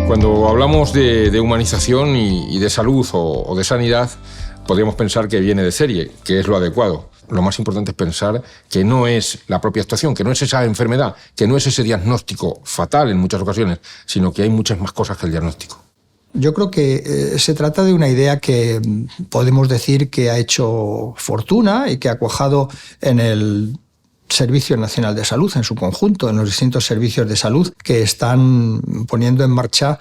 Cuando hablamos de humanización y de salud o de sanidad, podríamos pensar que viene de serie, que es lo adecuado. Lo más importante es pensar que no es la propia actuación, que no es esa enfermedad, que no es ese diagnóstico fatal en muchas ocasiones, sino que hay muchas más cosas que el diagnóstico. Yo creo que se trata de una idea que podemos decir que ha hecho fortuna y que ha cuajado en el Servicio Nacional de Salud en su conjunto, en los distintos servicios de salud que están poniendo en marcha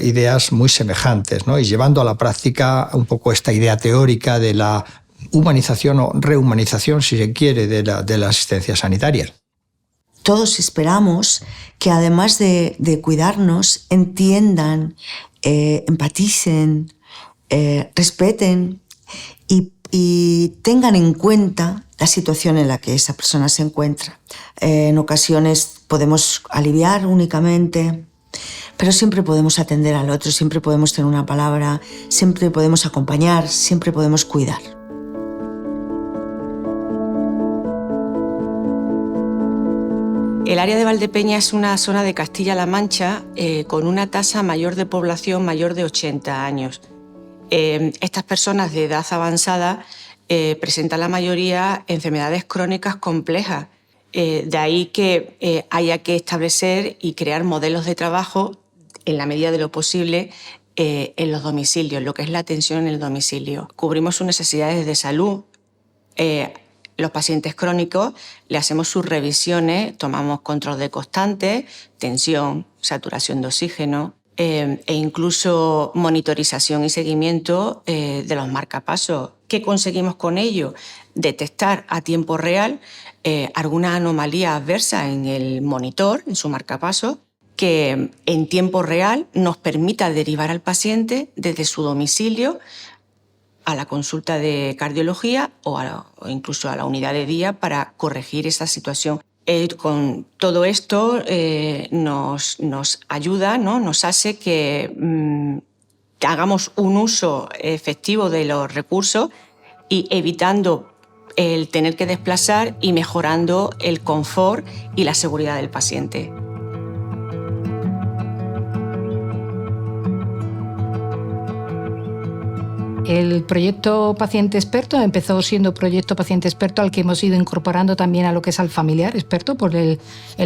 ideas muy semejantes, ¿no? Y llevando a la práctica un poco esta idea teórica de la humanización o rehumanización, si se quiere, de la asistencia sanitaria. Todos esperamos que además de cuidarnos, entiendan, empaticen, respeten y tengan en cuenta la situación en la que esa persona se encuentra. En ocasiones podemos aliviar únicamente, pero siempre podemos atender al otro, siempre podemos tener una palabra, siempre podemos acompañar, siempre podemos cuidar. El área de Valdepeña es una zona de Castilla-La Mancha con una tasa mayor de población mayor de 80 años. Estas personas de edad avanzada presentan la mayoría enfermedades crónicas complejas. De ahí que haya que establecer y crear modelos de trabajo en la medida de lo posible en los domicilios, lo que es la atención en el domicilio. Cubrimos sus necesidades de salud. Los pacientes crónicos le hacemos sus revisiones, tomamos control de constantes, tensión, saturación de oxígeno e incluso monitorización y seguimiento de los marcapasos. ¿Qué conseguimos con ello? Detectar a tiempo real alguna anomalía adversa en el monitor, en su marcapasos, que en tiempo real nos permita derivar al paciente desde su domicilio a la consulta de cardiología o incluso a la unidad de día para corregir esa situación. Con todo esto nos ayuda, ¿no? Nos hace que hagamos un uso efectivo de los recursos y evitando el tener que desplazar y mejorando el confort y la seguridad del paciente. El proyecto Paciente Experto empezó siendo proyecto Paciente Experto al que hemos ido incorporando también a lo que es al familiar experto por el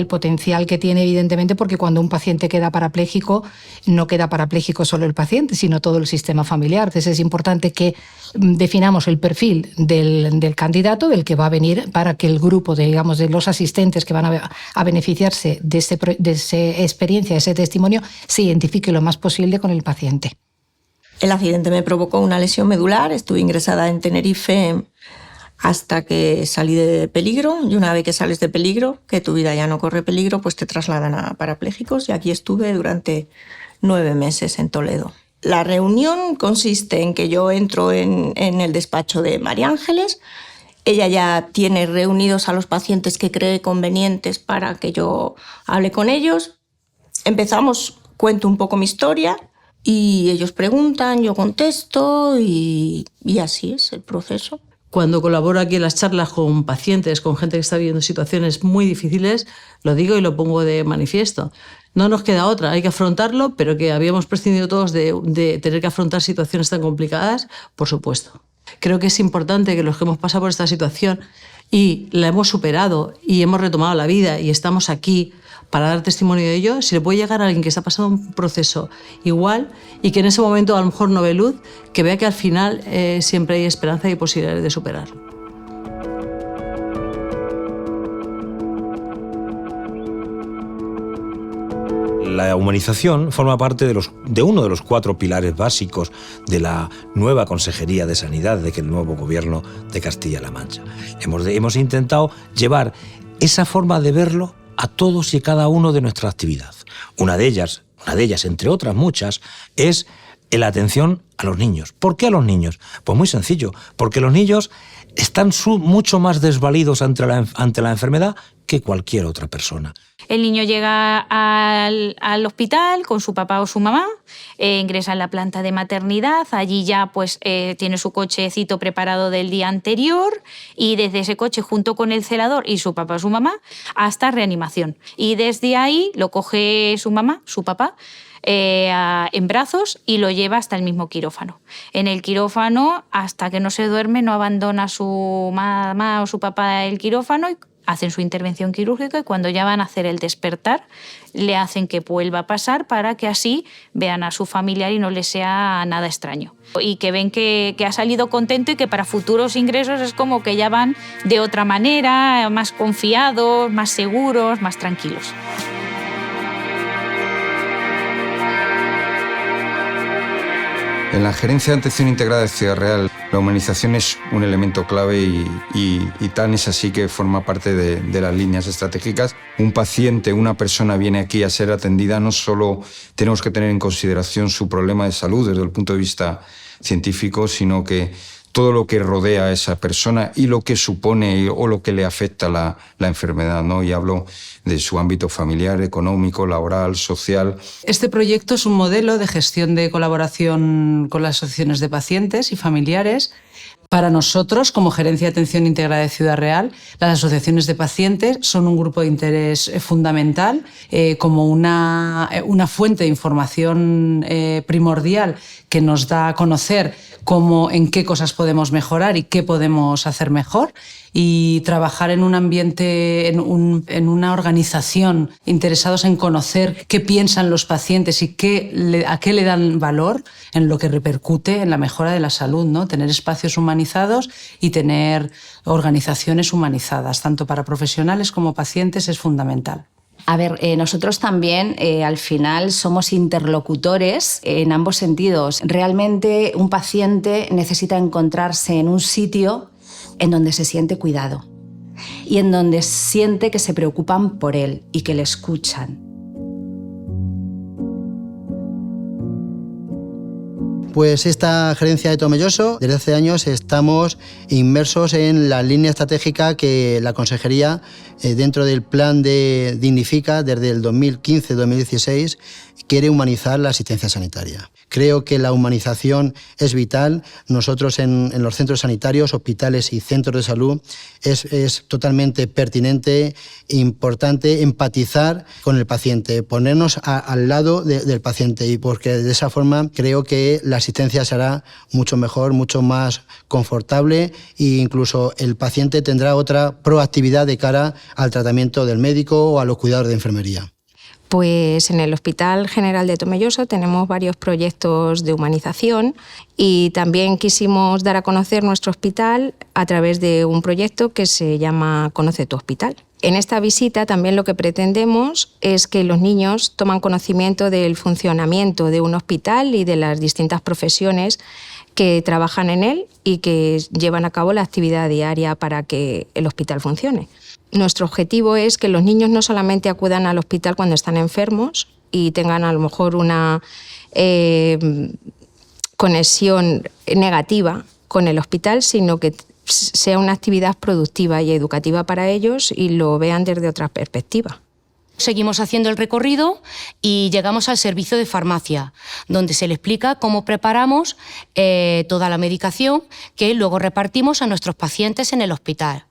potencial que tiene, evidentemente, porque cuando un paciente queda parapléjico, no queda parapléjico solo el paciente, sino todo el sistema familiar. Entonces es importante que definamos el perfil del candidato, del que va a venir, para que el grupo de los asistentes que van a beneficiarse de esa experiencia, de ese testimonio, se identifique lo más posible con el paciente. El accidente me provocó una lesión medular, estuve ingresada en Tenerife hasta que salí de peligro, y una vez que sales de peligro, que tu vida ya no corre peligro, pues te trasladan a parapléjicos, y aquí estuve durante 9 meses en Toledo. La reunión consiste en que yo entro en el despacho de María Ángeles, ella ya tiene reunidos a los pacientes que cree convenientes para que yo hable con ellos, empezamos, cuento un poco mi historia, y ellos preguntan, yo contesto y así es el proceso. Cuando colaboro aquí en las charlas con pacientes, con gente que está viviendo situaciones muy difíciles, lo digo y lo pongo de manifiesto. No nos queda otra, hay que afrontarlo, pero que habíamos prescindido todos de tener que afrontar situaciones tan complicadas, por supuesto. Creo que es importante que los que hemos pasado por esta situación y la hemos superado y hemos retomado la vida y estamos aquí para dar testimonio de ello, si le puede llegar a alguien que está pasando un proceso igual y que en ese momento a lo mejor no ve luz, que vea que al final siempre hay esperanza y posibilidades de superarlo. La humanización forma parte de uno de los 4 pilares básicos de la nueva Consejería de Sanidad del nuevo Gobierno de Castilla-La Mancha. Hemos intentado llevar esa forma de verlo a todos y cada uno de nuestra actividad. Una de ellas, entre otras muchas, es la atención a los niños. ¿Por qué a los niños? Pues muy sencillo, porque los niños están mucho más desvalidos ante la enfermedad que cualquier otra persona. El niño llega al hospital con su papá o su mamá, ingresa en la planta de maternidad, allí ya pues tiene su cochecito preparado del día anterior y desde ese coche junto con el celador y su papá o su mamá hasta reanimación. Y desde ahí lo coge su mamá, su papá, en brazos y lo lleva hasta el mismo quirófano. En el quirófano, hasta que no se duerme, no abandona su mamá o su papá el quirófano y hacen su intervención quirúrgica, y cuando ya van a hacer el despertar, le hacen que vuelva a pasar para que así vean a su familiar y no les sea nada extraño. Y que ven que ha salido contento y que para futuros ingresos es como que ya van de otra manera, más confiados, más seguros, más tranquilos. En la Gerencia de Atención Integrada de Ciudad Real, la humanización es un elemento clave y tan es así que forma parte de las líneas estratégicas. Un paciente, una persona viene aquí a ser atendida, no solo tenemos que tener en consideración su problema de salud desde el punto de vista científico, sino que todo lo que rodea a esa persona y lo que supone o lo que le afecta la enfermedad, ¿no? Y hablo de su ámbito familiar, económico, laboral, social. Este proyecto es un modelo de gestión de colaboración con las asociaciones de pacientes y familiares. Para nosotros, como Gerencia de Atención Integrada de Ciudad Real, las asociaciones de pacientes son un grupo de interés fundamental, como una fuente de información primordial que nos da a conocer en qué cosas podemos mejorar y qué podemos hacer mejor. Y trabajar en un ambiente, en una organización, interesados en conocer qué piensan los pacientes y a qué le dan valor, en lo que repercute en la mejora de la salud, ¿no? Tener espacios humanizados y tener organizaciones humanizadas, tanto para profesionales como pacientes, es fundamental. A ver, nosotros también al final somos interlocutores en ambos sentidos. Realmente un paciente necesita encontrarse en un sitio en donde se siente cuidado y en donde siente que se preocupan por él y que le escuchan. Pues esta gerencia de Tomelloso, desde hace años estamos inmersos en la línea estratégica que la Consejería, dentro del plan de Dignifica, desde el 2015-2016, quiere humanizar la asistencia sanitaria. Creo que la humanización es vital. Nosotros en los centros sanitarios, hospitales y centros de salud es totalmente pertinente, importante empatizar con el paciente, ponernos al lado del paciente, y porque de esa forma creo que la asistencia será mucho mejor, mucho más confortable, e incluso el paciente tendrá otra proactividad de cara al tratamiento del médico o a los cuidados de enfermería. Pues en el Hospital General de Tomelloso tenemos varios proyectos de humanización y también quisimos dar a conocer nuestro hospital a través de un proyecto que se llama Conoce tu Hospital. En esta visita también lo que pretendemos es que los niños toman conocimiento del funcionamiento de un hospital y de las distintas profesiones que trabajan en él y que llevan a cabo la actividad diaria para que el hospital funcione. Nuestro objetivo es que los niños no solamente acudan al hospital cuando están enfermos y tengan a lo mejor una conexión negativa con el hospital, sino que sea una actividad productiva y educativa para ellos y lo vean desde otra perspectiva. Seguimos haciendo el recorrido y llegamos al servicio de farmacia, donde se le explica cómo preparamos toda la medicación que luego repartimos a nuestros pacientes en el hospital.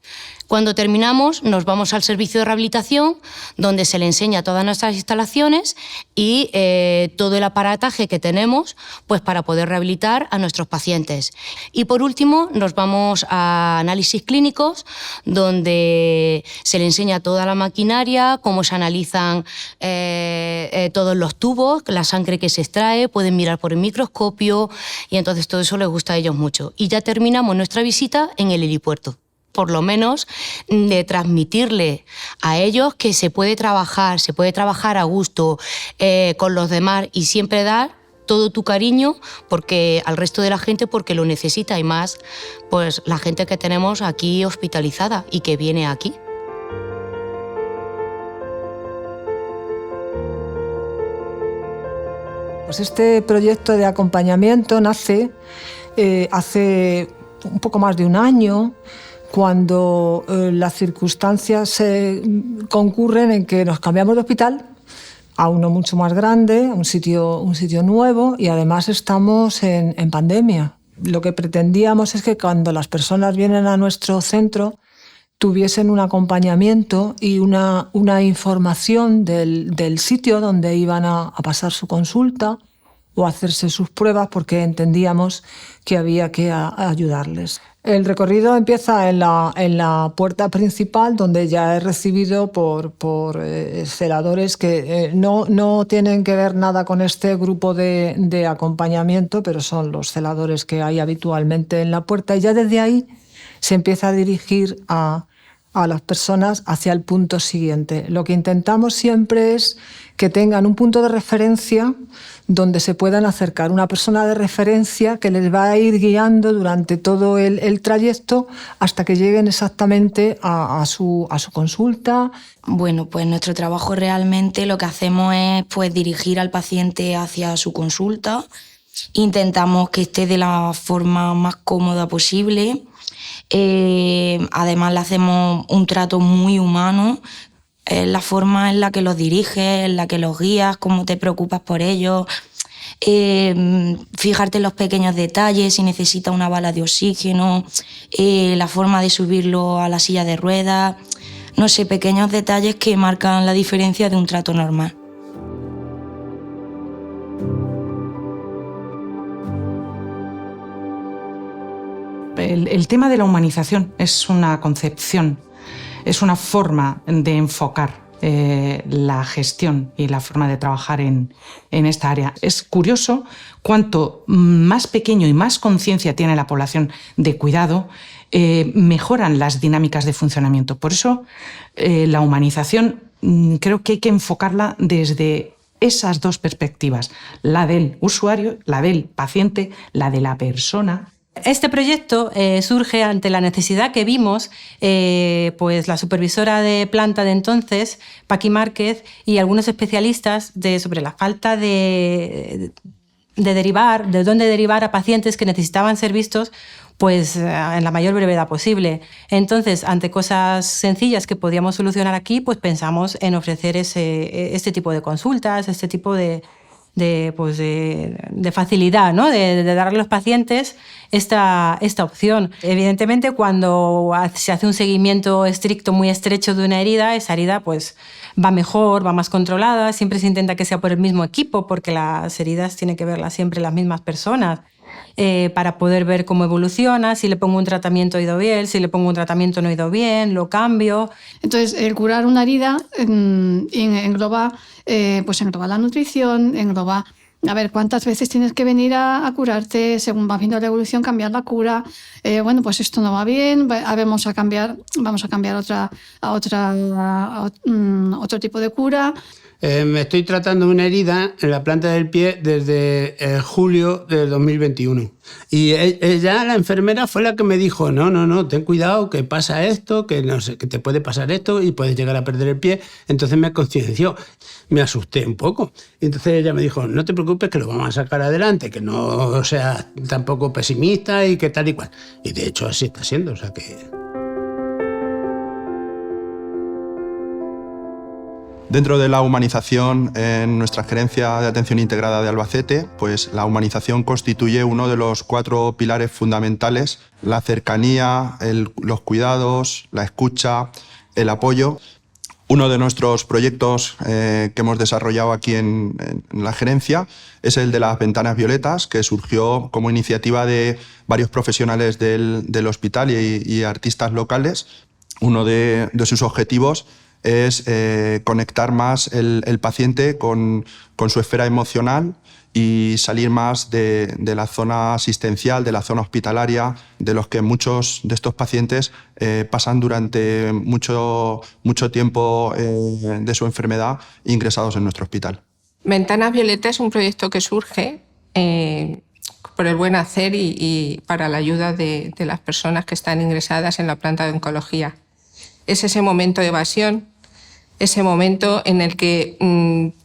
Cuando terminamos nos vamos al servicio de rehabilitación, donde se le enseña todas nuestras instalaciones y todo el aparataje que tenemos, pues, para poder rehabilitar a nuestros pacientes. Y por último nos vamos a análisis clínicos, donde se le enseña toda la maquinaria, cómo se analizan todos los tubos, la sangre que se extrae, pueden mirar por el microscopio, y entonces todo eso les gusta a ellos mucho. Y ya terminamos nuestra visita en el helipuerto. Por lo menos de transmitirle a ellos que se puede trabajar a gusto con los demás y siempre dar todo tu cariño al resto de la gente, porque lo necesita, y más pues la gente que tenemos aquí hospitalizada y que viene aquí. Pues este proyecto de acompañamiento nace hace un poco más de un año, cuando las circunstancias concurren en que nos cambiamos de hospital a uno mucho más grande, un sitio nuevo, y además estamos en pandemia. Lo que pretendíamos es que cuando las personas vienen a nuestro centro tuviesen un acompañamiento y una información del sitio donde iban a pasar su consulta o hacerse sus pruebas, porque entendíamos que había que ayudarles. El recorrido empieza en la puerta principal, donde ya es recibido por celadores que no tienen que ver nada con este grupo de acompañamiento, pero son los celadores que hay habitualmente en la puerta, y ya desde ahí se empieza a dirigir a las personas hacia el punto siguiente. Lo que intentamos siempre es que tengan un punto de referencia donde se puedan acercar, una persona de referencia que les va a ir guiando durante todo el trayecto hasta que lleguen exactamente a su consulta. Bueno, pues nuestro trabajo realmente lo que hacemos es pues dirigir al paciente hacia su consulta. Intentamos que esté de la forma más cómoda posible. Además le hacemos un trato muy humano, la forma en la que los diriges, en la que los guías, cómo te preocupas por ellos, fijarte en los pequeños detalles, si necesita una bala de oxígeno, la forma de subirlo a la silla de ruedas, no sé, pequeños detalles que marcan la diferencia de un trato normal. El tema de la humanización es una concepción, es una forma de enfocar la gestión y la forma de trabajar en esta área. Es curioso cuanto más pequeño y más conciencia tiene la población de cuidado, mejoran las dinámicas de funcionamiento. Por eso la humanización creo que hay que enfocarla desde esas dos perspectivas, la del usuario, la del paciente, la de la persona. Este proyecto surge ante la necesidad que vimos pues la supervisora de planta de entonces, Paqui Márquez, y algunos especialistas sobre la falta de dónde derivar a pacientes que necesitaban ser vistos pues en la mayor brevedad posible. Entonces, ante cosas sencillas que podíamos solucionar aquí, pues pensamos en ofrecer este tipo de consultas, este tipo de facilidad, ¿no? de darle a los pacientes esta opción. Evidentemente, cuando se hace un seguimiento estricto, muy estrecho de una herida, esa herida pues, va mejor, va más controlada. Siempre se intenta que sea por el mismo equipo, porque las heridas tienen que verlas siempre las mismas personas, para poder ver cómo evoluciona, si le pongo un tratamiento ha ido bien, si le pongo un tratamiento no ha ido bien, lo cambio. Entonces, el curar una herida engloba la nutrición, engloba a ver cuántas veces tienes que venir a curarte, según va viendo la evolución, cambiar la cura. Bueno, pues esto no va bien, vamos a cambiar otro tipo de cura. Me estoy tratando una herida en la planta del pie desde julio de 2021. Y ella, la enfermera, fue la que me dijo, no, ten cuidado, que pasa esto, que no sé, que te puede pasar esto y puedes llegar a perder el pie. Entonces me conciencia. Me asusté un poco. Entonces ella me dijo, no te preocupes, que lo vamos a sacar adelante, que no seas tampoco pesimista y que tal y cual. Y de hecho así está siendo, o sea que... Dentro de la humanización, en nuestra gerencia de atención integrada de Albacete, pues la humanización constituye uno de los 4 pilares fundamentales: la cercanía, los cuidados, la escucha, el apoyo. Uno de nuestros proyectos que hemos desarrollado aquí en la gerencia es el de las ventanas violetas, que surgió como iniciativa de varios profesionales del hospital y artistas locales. Uno de sus objetivos es conectar más el paciente con su esfera emocional y salir más de la zona asistencial, de la zona hospitalaria, de los que muchos de estos pacientes pasan durante mucho tiempo de su enfermedad ingresados en nuestro hospital. Ventanas Violeta es un proyecto que surge por el buen hacer y para la ayuda de las personas que están ingresadas en la planta de oncología. Es ese momento de evasión, ese momento en el que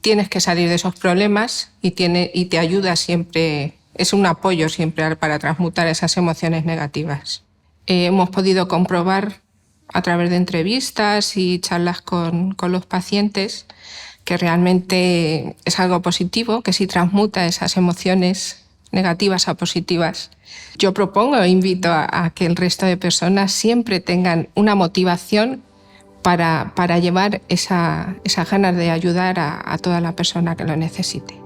tienes que salir de esos problemas y te ayuda siempre, es un apoyo siempre para transmutar esas emociones negativas. Hemos podido comprobar a través de entrevistas y charlas con los pacientes que realmente es algo positivo, que sí transmuta esas emociones negativas a positivas Yo propongo e invito a que el resto de personas siempre tengan una motivación para llevar esas ganas de ayudar a toda la persona que lo necesite.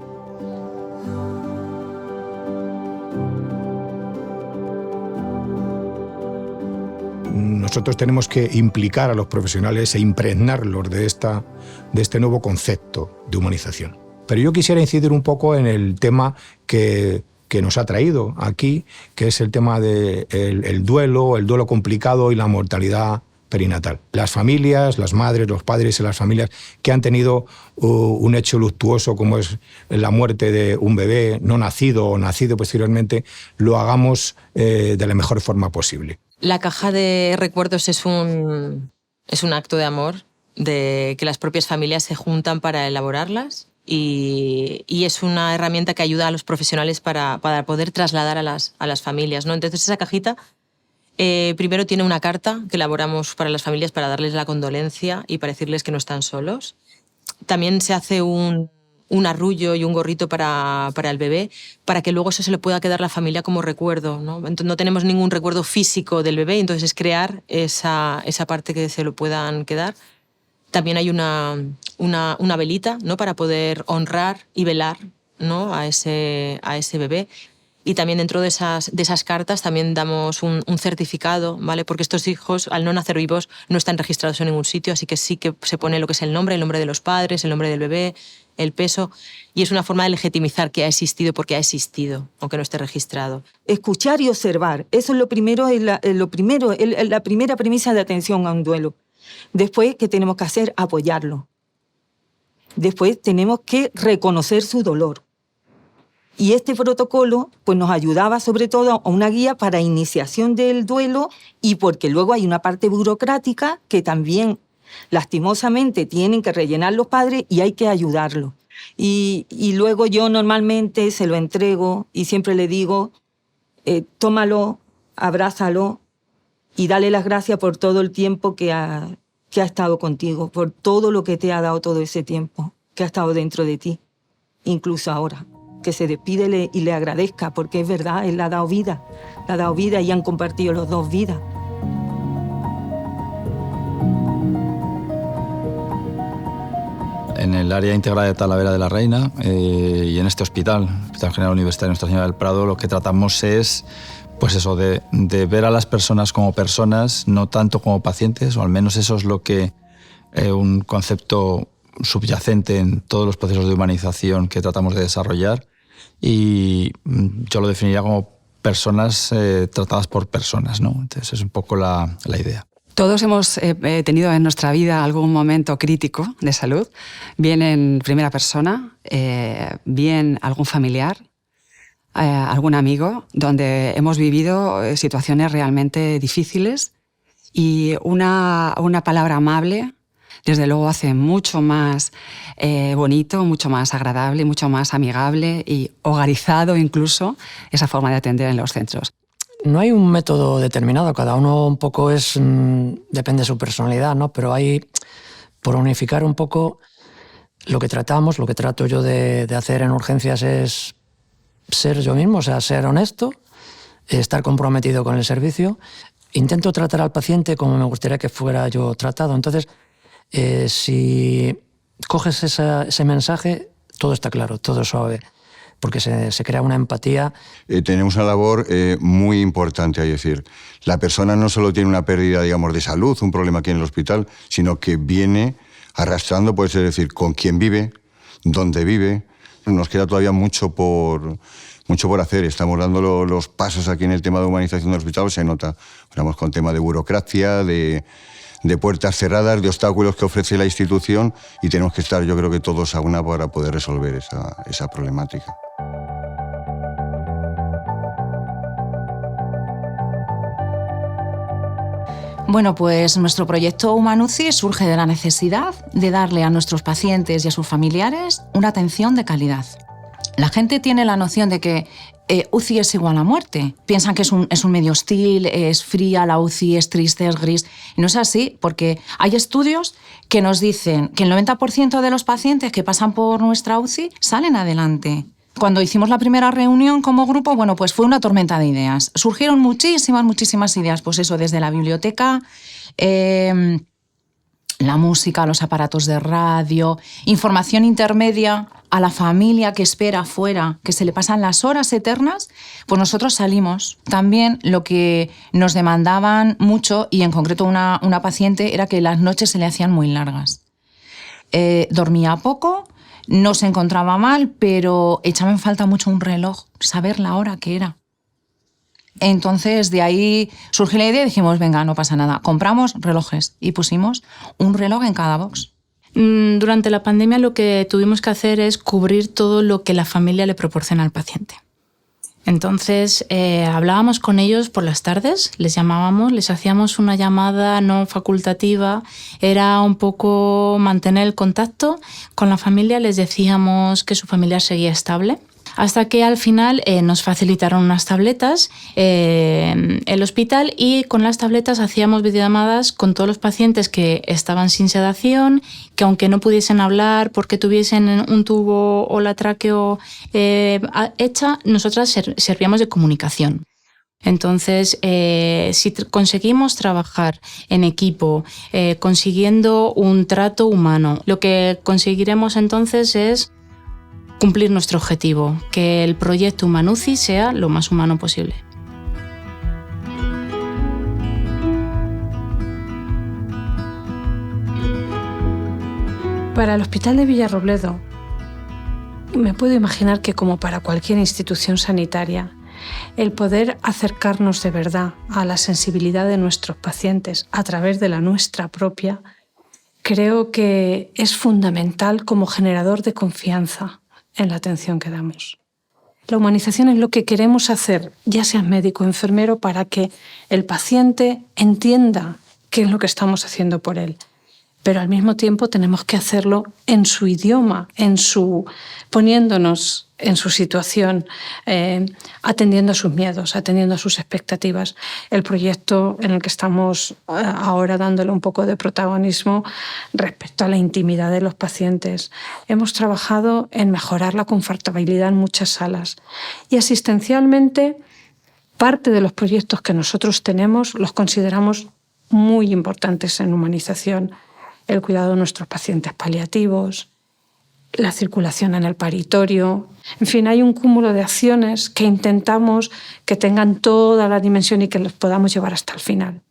Nosotros tenemos que implicar a los profesionales e impregnarlos de este nuevo concepto de humanización. Pero yo quisiera incidir un poco en el tema que nos ha traído aquí, que es el tema del duelo, el duelo complicado y la mortalidad perinatal. Las familias, las madres, los padres y las familias que han tenido un hecho luctuoso como es la muerte de un bebé no nacido o nacido posteriormente, lo hagamos de la mejor forma posible. La caja de recuerdos es un acto de amor, de que las propias familias se juntan para elaborarlas y es una herramienta que ayuda a los profesionales para poder trasladar a las familias, ¿no? Entonces esa cajita primero tiene una carta que elaboramos para las familias para darles la condolencia y para decirles que no están solos. También se hace un arrullo y un gorrito para el bebé, para que luego eso se le pueda quedar a la familia como recuerdo, ¿no? Entonces, no tenemos ningún recuerdo físico del bebé, entonces es crear esa parte que se lo puedan quedar. También hay una velita, ¿no? Para poder honrar y velar, ¿no? a ese bebé. Y también dentro de esas cartas también damos un certificado, ¿vale? Porque estos hijos, al no nacer vivos, no están registrados en ningún sitio, así que sí que se pone lo que es el nombre de los padres, el nombre del bebé, el peso, y es una forma de legitimizar que ha existido porque ha existido, aunque no esté registrado. Escuchar y observar, eso es la primera premisa de atención a un duelo. Después, ¿qué tenemos que hacer? Apoyarlo. Después tenemos que reconocer su dolor. Y este protocolo pues, nos ayudaba sobre todo a una guía para iniciación del duelo y porque luego hay una parte burocrática que también lastimosamente tienen que rellenar los padres y hay que ayudarlo. Y luego yo normalmente se lo entrego y siempre le digo, tómalo, abrázalo y dale las gracias por todo el tiempo que ha estado contigo, por todo lo que te ha dado todo ese tiempo, que ha estado dentro de ti, incluso ahora. Que se despide y le agradezca, porque es verdad, él le ha dado vida y han compartido los dos vidas. En el área integrada de Talavera de la Reina y en este hospital, Hospital General Universitario Nuestra Señora del Prado, lo que tratamos es pues eso, de ver a las personas como personas, no tanto como pacientes, o al menos eso es lo que un concepto subyacente en todos los procesos de humanización que tratamos de desarrollar. Y yo lo definiría como personas tratadas por personas, ¿no? Entonces es un poco la idea. Todos hemos tenido en nuestra vida algún momento crítico de salud, bien en primera persona, bien algún familiar, algún amigo, donde hemos vivido situaciones realmente difíciles y una palabra amable desde luego hace mucho más bonito, mucho más agradable, mucho más amigable y hogarizado incluso esa forma de atender en los centros. No hay un método determinado, cada uno un poco depende de su personalidad, ¿no? Pero hay, por unificar un poco, lo que trato yo de hacer en urgencias es ser yo mismo, o sea, ser honesto, estar comprometido con el servicio. Intento tratar al paciente como me gustaría que fuera yo tratado. Entonces, si coges ese mensaje, todo está claro, todo es suave, porque se crea una empatía. Tenemos una labor muy importante, es decir, la persona no solo tiene una pérdida, digamos, de salud, un problema aquí en el hospital, sino que viene arrastrando, pues, es decir, con quién vive, dónde vive. Nos queda todavía mucho por hacer. Estamos dando los pasos aquí en el tema de humanización del hospital, se nota. Estamos con tema de burocracia, de puertas cerradas, de obstáculos que ofrece la institución y tenemos que estar, yo creo que todos a una para poder resolver esa problemática. Bueno, pues nuestro proyecto Humanuci surge de la necesidad de darle a nuestros pacientes y a sus familiares una atención de calidad. La gente tiene la noción de que UCI es igual a muerte. Piensan que es un medio hostil, es fría, la UCI es triste, es gris. Y no es así, porque hay estudios que nos dicen que el 90% de los pacientes que pasan por nuestra UCI salen adelante. Cuando hicimos la primera reunión como grupo, bueno, pues fue una tormenta de ideas. Surgieron muchísimas ideas, pues eso, desde la biblioteca, la música, los aparatos de radio, información intermedia a la familia que espera afuera, que se le pasan las horas eternas, pues nosotros salimos. También lo que nos demandaban mucho, y en concreto una paciente, era que las noches se le hacían muy largas. Dormía poco, no se encontraba mal, pero echaba en falta mucho un reloj, saber la hora que era. Entonces, de ahí surgió la idea y dijimos, venga, no pasa nada. Compramos relojes y pusimos un reloj en cada box. Durante la pandemia lo que tuvimos que hacer es cubrir todo lo que la familia le proporciona al paciente. Entonces, hablábamos con ellos por las tardes, les llamábamos, les hacíamos una llamada no facultativa, era un poco mantener el contacto con la familia, les decíamos que su familiar seguía estable. Hasta que al final nos facilitaron unas tabletas el hospital, y con las tabletas hacíamos videollamadas con todos los pacientes que estaban sin sedación, que aunque no pudiesen hablar porque tuviesen un tubo o la tráqueo hecha, nosotras servíamos de comunicación. Entonces, si conseguimos trabajar en equipo, consiguiendo un trato humano, lo que conseguiremos entonces es cumplir nuestro objetivo, que el proyecto Humanuci sea lo más humano posible. Para el Hospital de Villarrobledo, me puedo imaginar que, como para cualquier institución sanitaria, el poder acercarnos de verdad a la sensibilidad de nuestros pacientes a través de la nuestra propia, creo que es fundamental como generador de confianza en la atención que damos. La humanización es lo que queremos hacer, ya seas médico o enfermero, para que el paciente entienda qué es lo que estamos haciendo por él. Pero al mismo tiempo tenemos que hacerlo en su idioma, poniéndonos en su situación, atendiendo a sus miedos, atendiendo a sus expectativas. El proyecto en el que estamos ahora dándole un poco de protagonismo respecto a la intimidad de los pacientes. Hemos trabajado en mejorar la confortabilidad en muchas salas, y asistencialmente parte de los proyectos que nosotros tenemos los consideramos muy importantes en humanización. El cuidado de nuestros pacientes paliativos, la circulación en el paritorio. En fin, hay un cúmulo de acciones que intentamos que tengan toda la dimensión y que los podamos llevar hasta el final.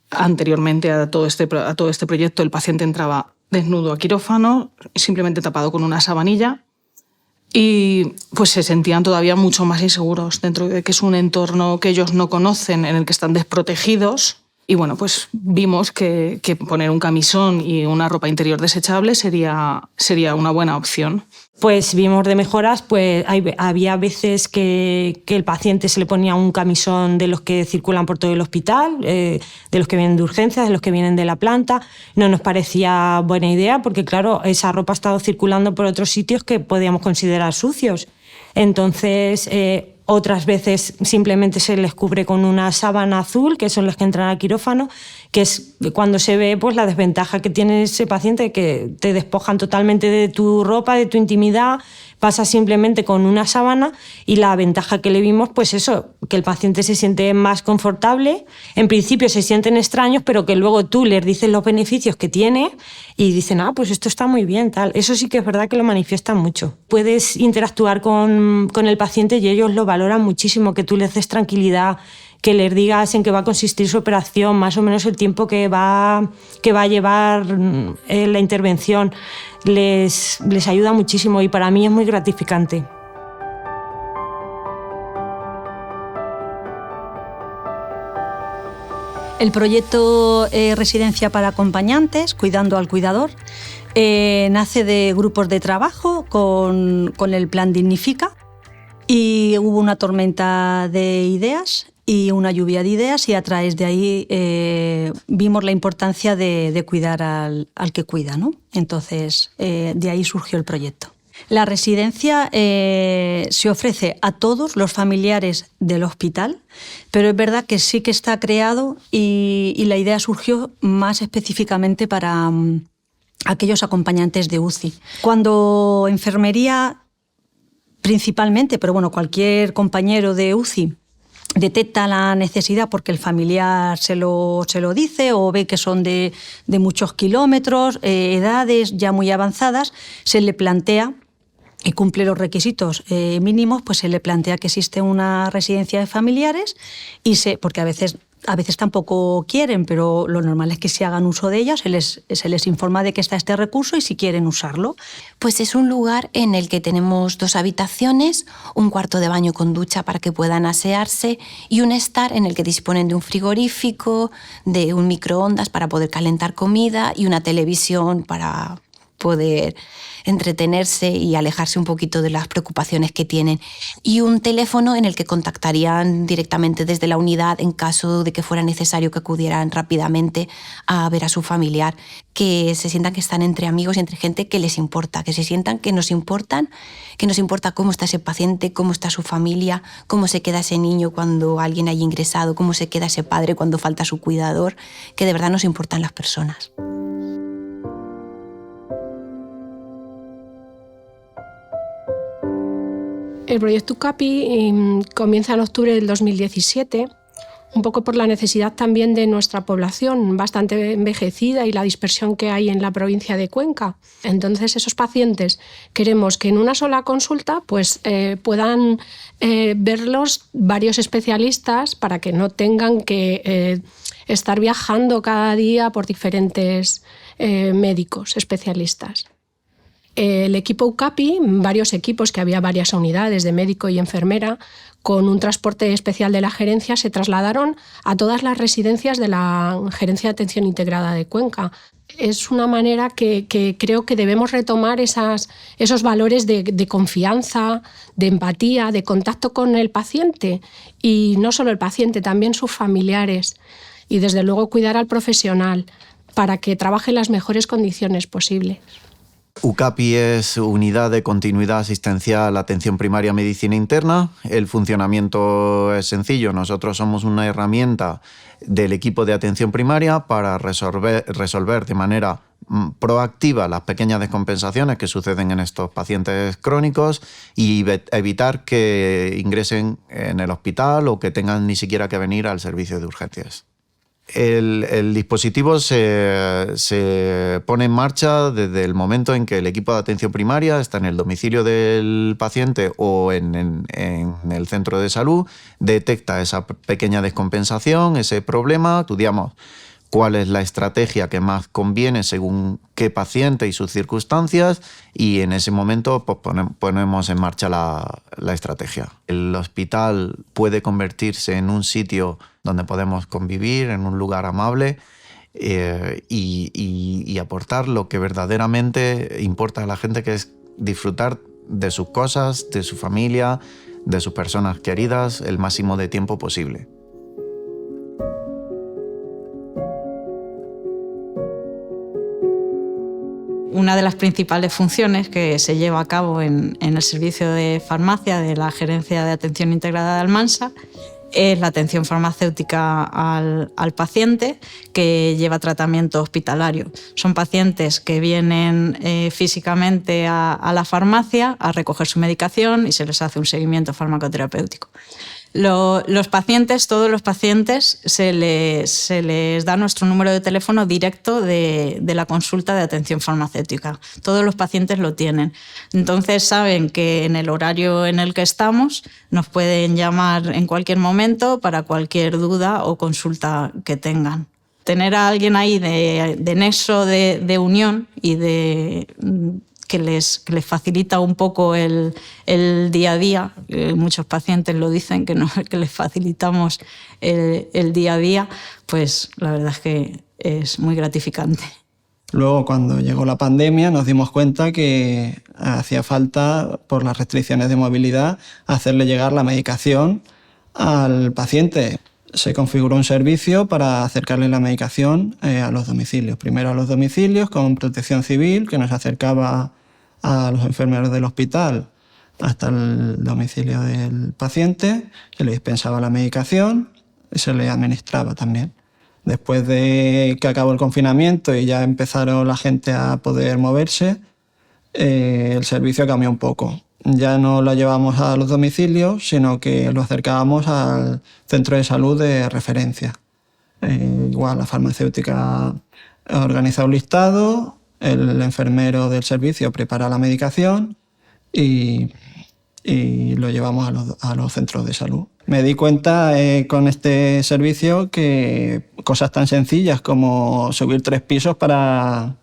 Anteriormente a todo este proyecto, el paciente entraba desnudo a quirófano, simplemente tapado con una sabanilla, y pues se sentían todavía mucho más inseguros dentro de que es un entorno que ellos no conocen, en el que están desprotegidos. Y bueno, pues vimos que poner un camisón y una ropa interior desechable sería una buena opción. Pues vimos de mejoras, pues había veces que el paciente se le ponía un camisón de los que circulan por todo el hospital, de los que vienen de urgencias, de los que vienen de la planta. No nos parecía buena idea porque, claro, esa ropa ha estado circulando por otros sitios que podíamos considerar sucios. Entonces, otras veces simplemente se les cubre con una sábana azul, que son los que entran al quirófano, que es cuando se ve pues, la desventaja que tiene ese paciente, que te despojan totalmente de tu ropa, de tu intimidad, pasa simplemente con una sábana, y la ventaja que le vimos, pues eso, que el paciente se siente más confortable. En principio se sienten extraños, pero que luego tú les dices los beneficios que tiene y dicen, pues esto está muy bien, tal. Eso sí que es verdad que lo manifiestan mucho. Puedes interactuar con el paciente y ellos lo valoran muchísimo, que tú les des tranquilidad, que les digas en qué va a consistir su operación, más o menos el tiempo que va a llevar la intervención. Les ayuda muchísimo y para mí es muy gratificante. El proyecto Residencia para Acompañantes, Cuidando al Cuidador, nace de grupos de trabajo con el plan Dignifica, y hubo una tormenta de ideas y una lluvia de ideas, y a través de ahí vimos la importancia de cuidar al que cuida, ¿no? Entonces, de ahí surgió el proyecto. La residencia se ofrece a todos los familiares del hospital, pero es verdad que sí que está creado y la idea surgió más específicamente para aquellos acompañantes de UCI. Cuando enfermería principalmente, pero bueno, cualquier compañero de UCI detecta la necesidad porque el familiar se lo dice o ve que son de muchos kilómetros, edades ya muy avanzadas, se le plantea y cumple los requisitos mínimos, pues se le plantea que existe una residencia de familiares porque a veces tampoco quieren, pero lo normal es que se hagan uso de ella, se les informa de que está este recurso y si quieren usarlo. Pues es un lugar en el que tenemos 2 habitaciones, un cuarto de baño con ducha para que puedan asearse y un estar en el que disponen de un frigorífico, de un microondas para poder calentar comida y una televisión para poder entretenerse y alejarse un poquito de las preocupaciones que tienen. Y un teléfono en el que contactarían directamente desde la unidad en caso de que fuera necesario que acudieran rápidamente a ver a su familiar, que se sientan que están entre amigos y entre gente que les importa, que se sientan que nos importa cómo está ese paciente, cómo está su familia, cómo se queda ese niño cuando alguien haya ingresado, cómo se queda ese padre cuando falta su cuidador, que de verdad nos importan las personas. El proyecto UCAPI comienza en octubre del 2017, un poco por la necesidad también de nuestra población bastante envejecida y la dispersión que hay en la provincia de Cuenca. Entonces, esos pacientes queremos que en una sola consulta pues, puedan verlos varios especialistas para que no tengan que estar viajando cada día por diferentes médicos especialistas. El equipo UCAPI, varios equipos, que había varias unidades de médico y enfermera, con un transporte especial de la gerencia, se trasladaron a todas las residencias de la Gerencia de Atención Integrada de Cuenca. Es una manera que creo que debemos retomar esos valores de confianza, de empatía, de contacto con el paciente, y no solo el paciente, también sus familiares, y desde luego cuidar al profesional para que trabaje en las mejores condiciones posibles. UCAPI es Unidad de Continuidad Asistencial Atención Primaria Medicina Interna. El funcionamiento es sencillo. Nosotros somos una herramienta del equipo de atención primaria para resolver de manera proactiva las pequeñas descompensaciones que suceden en estos pacientes crónicos y evitar que ingresen en el hospital o que tengan ni siquiera que venir al servicio de urgencias. El dispositivo se pone en marcha desde el momento en que el equipo de atención primaria está en el domicilio del paciente o en el centro de salud, detecta esa pequeña descompensación, ese problema, estudiamos cuál es la estrategia que más conviene según qué paciente y sus circunstancias, y en ese momento pues, ponemos en marcha la estrategia. El hospital puede convertirse en un sitio donde podemos convivir, en un lugar amable y aportar lo que verdaderamente importa a la gente, que es disfrutar de sus cosas, de su familia, de sus personas queridas el máximo de tiempo posible. Una de las principales funciones que se lleva a cabo en el servicio de farmacia de la Gerencia de Atención Integrada de Almansa es la atención farmacéutica al paciente que lleva tratamiento hospitalario. Son pacientes que vienen físicamente a la farmacia a recoger su medicación y se les hace un seguimiento farmacoterapéutico. Todos los pacientes se les da nuestro número de teléfono directo de la consulta de atención farmacéutica. Todos los pacientes lo tienen. Entonces saben que en el horario en el que estamos nos pueden llamar en cualquier momento para cualquier duda o consulta que tengan. Tener a alguien ahí de nexo de unión y que les facilita un poco el día a día. Muchos pacientes lo dicen, que les facilitamos el día a día, pues la verdad es que es muy gratificante. Luego, cuando llegó la pandemia, nos dimos cuenta que hacía falta, por las restricciones de movilidad, hacerle llegar la medicación al paciente. Se configuró un servicio para acercarle la medicación a los domicilios. Primero a los domicilios con Protección Civil, que nos acercaba a los enfermeros del hospital hasta el domicilio del paciente, se le dispensaba la medicación y se le administraba también. Después de que acabó el confinamiento y ya empezaron la gente a poder moverse, el servicio cambió un poco. ya no lo llevamos a los domicilios, sino que lo acercábamos al centro de salud de referencia. Igual la farmacéutica organiza un listado, el enfermero del servicio prepara la medicación y lo llevamos a los centros de salud. Me di cuenta con este servicio que cosas tan sencillas como subir 3 pisos para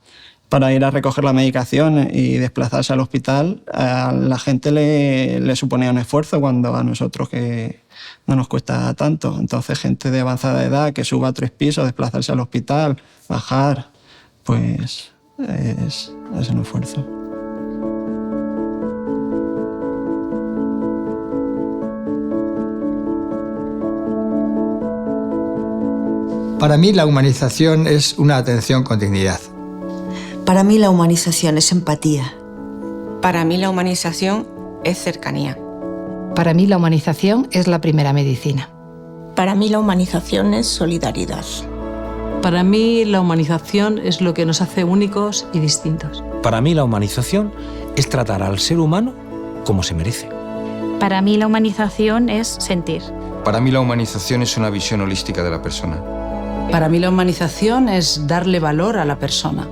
ir a recoger la medicación y desplazarse al hospital, a la gente le suponía un esfuerzo, cuando a nosotros que no nos cuesta tanto. Entonces, gente de avanzada edad que suba 3 pisos, desplazarse al hospital, bajar, pues es un esfuerzo. Para mí la humanización es una atención con dignidad. Para mí la humanización es empatía. Para mí la humanización es cercanía. Para mí la humanización es la primera medicina. Para mí la humanización es solidaridad. Para mí la humanización es lo que nos hace únicos y distintos. Para mí la humanización es tratar al ser humano como se merece. Para mí la humanización es sentir. Para mí la humanización es una visión holística de la persona. Para mí la humanización es darle valor a la persona.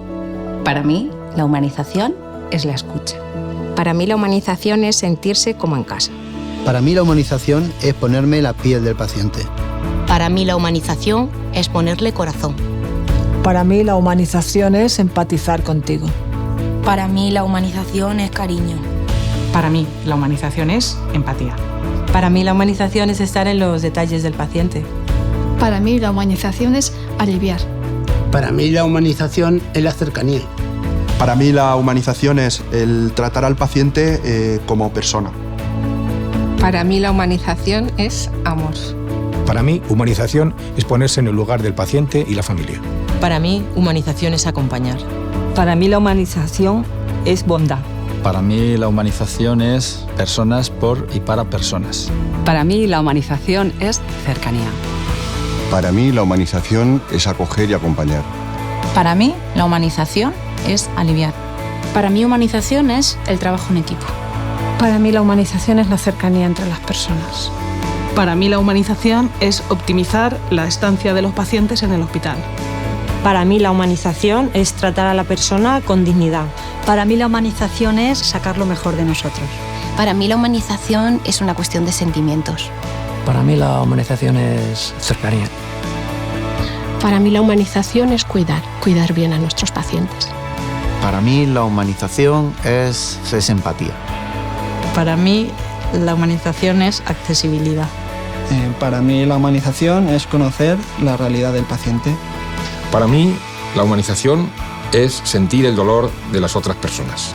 Para mí, la humanización es la escucha. Para mí la humanización es sentirse como en casa. Para mí la humanización es ponerme en la piel del paciente. Para mí la humanización es ponerle corazón. Para mí la humanización es empatizar contigo. Para mí la humanización es cariño. Para mí la humanización es empatía. Para mí la humanización es estar en los detalles del paciente. Para mí la humanización es aliviar. Para mí la humanización es la cercanía. Para mí la humanización es el tratar al paciente como persona. Para mí la humanización es amor. Para mí, humanización es ponerse en el lugar del paciente y la familia. Para mí, humanización es acompañar. Para mí la humanización es bondad. Para mí la humanización es personas por y para personas. Para mí la humanización es cercanía. Para mí la humanización es acoger y acompañar. Para mí la humanización es aliviar. Para mí humanización es el trabajo en equipo. Para mí la humanización es la cercanía entre las personas. Para mí la humanización es optimizar la estancia de los pacientes en el hospital. Para mí la humanización es tratar a la persona con dignidad. Para mí la humanización es sacar lo mejor de nosotros. Para mí la humanización es una cuestión de sentimientos. Para mí la humanización es cercanía. Para mí la humanización es cuidar bien a nuestros pacientes. Para mí la humanización es empatía. Para mí la humanización es accesibilidad. Para mí la humanización es conocer la realidad del paciente. Para mí la humanización es sentir el dolor de las otras personas.